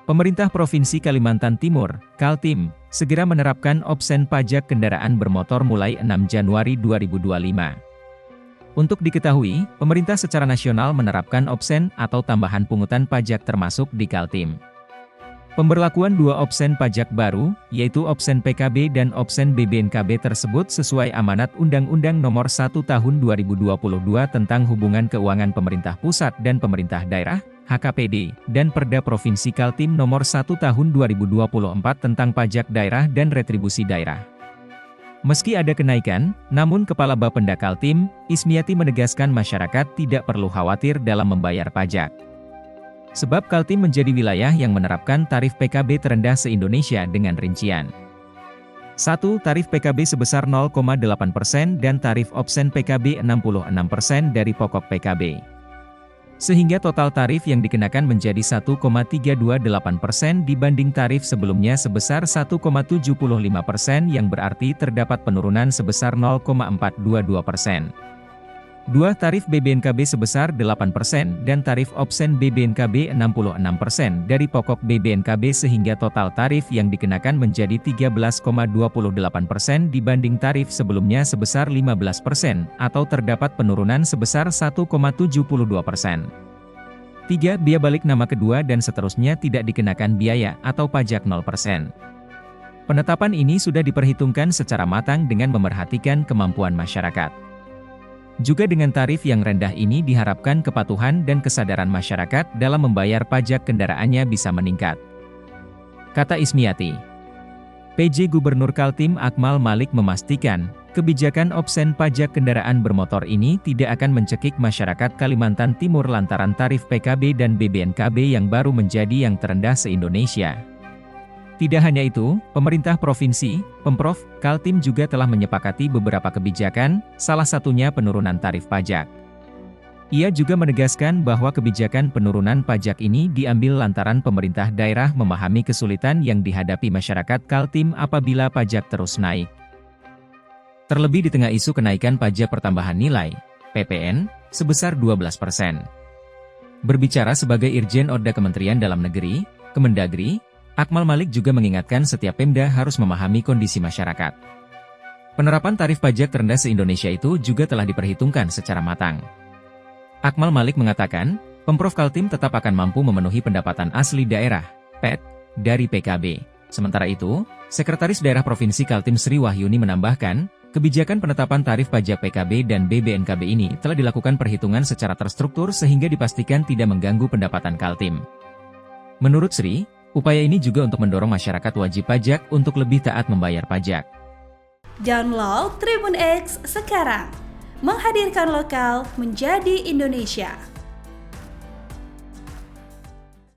Pemerintah Provinsi Kalimantan Timur, Kaltim, segera menerapkan opsen pajak kendaraan bermotor mulai 6 Januari 2025. Untuk diketahui, pemerintah secara nasional menerapkan opsen atau tambahan pungutan pajak termasuk di Kaltim. Pemberlakuan dua opsen pajak baru, yaitu opsen PKB dan opsen BBNKB tersebut sesuai amanat Undang-Undang Nomor 1 Tahun 2022 tentang Hubungan Keuangan Pemerintah Pusat dan Pemerintah Daerah, HKPD, dan Perda Provinsi Kaltim Nomor 1 Tahun 2024 tentang Pajak Daerah dan Retribusi Daerah. Meski ada kenaikan, namun Kepala Bapenda Kaltim, Ismiati menegaskan masyarakat tidak perlu khawatir dalam membayar pajak. Sebab Kaltim menjadi wilayah yang menerapkan tarif PKB terendah se-Indonesia dengan rincian. 1. Tarif PKB sebesar 0,8% dan tarif opsen PKB 66% dari pokok PKB. Sehingga total tarif yang dikenakan menjadi 1,328% dibanding tarif sebelumnya sebesar 1,75% yang berarti terdapat penurunan sebesar 0,422%. 2. Tarif BBNKB sebesar 8% dan tarif opsen BBNKB 66% dari pokok BBNKB sehingga total tarif yang dikenakan menjadi 13,28% dibanding tarif sebelumnya sebesar 15% atau terdapat penurunan sebesar 1,72%. 3. Biaya balik nama kedua dan seterusnya tidak dikenakan biaya atau pajak 0%. Penetapan ini sudah diperhitungkan secara matang dengan memerhatikan kemampuan masyarakat. Juga dengan tarif yang rendah ini diharapkan kepatuhan dan kesadaran masyarakat dalam membayar pajak kendaraannya bisa meningkat. Kata Ismiati. PJ Gubernur Kaltim Akmal Malik memastikan, kebijakan opsen pajak kendaraan bermotor ini tidak akan mencekik masyarakat Kalimantan Timur lantaran tarif PKB dan BBNKB yang baru menjadi yang terendah se-Indonesia. Tidak hanya itu, pemerintah provinsi, Pemprov, Kaltim juga telah menyepakati beberapa kebijakan, salah satunya penurunan tarif pajak. Ia juga menegaskan bahwa kebijakan penurunan pajak ini diambil lantaran pemerintah daerah memahami kesulitan yang dihadapi masyarakat Kaltim apabila pajak terus naik. Terlebih di tengah isu kenaikan pajak pertambahan nilai, PPN, sebesar 12%. Berbicara sebagai Irjen Oda Kementerian Dalam Negeri, Kemendagri, Akmal Malik juga mengingatkan setiap Pemda harus memahami kondisi masyarakat. Penerapan tarif pajak terendah se-Indonesia itu juga telah diperhitungkan secara matang. Akmal Malik mengatakan, Pemprov Kaltim tetap akan mampu memenuhi pendapatan asli daerah, PAD, dari PKB. Sementara itu, Sekretaris Daerah Provinsi Kaltim Sri Wahyuni menambahkan, kebijakan penetapan tarif pajak PKB dan BBNKB ini telah dilakukan perhitungan secara terstruktur sehingga dipastikan tidak mengganggu pendapatan Kaltim. Menurut Sri, upaya ini juga untuk mendorong masyarakat wajib pajak untuk lebih taat membayar pajak. Download Tribun X sekarang, menghadirkan lokal menjadi Indonesia.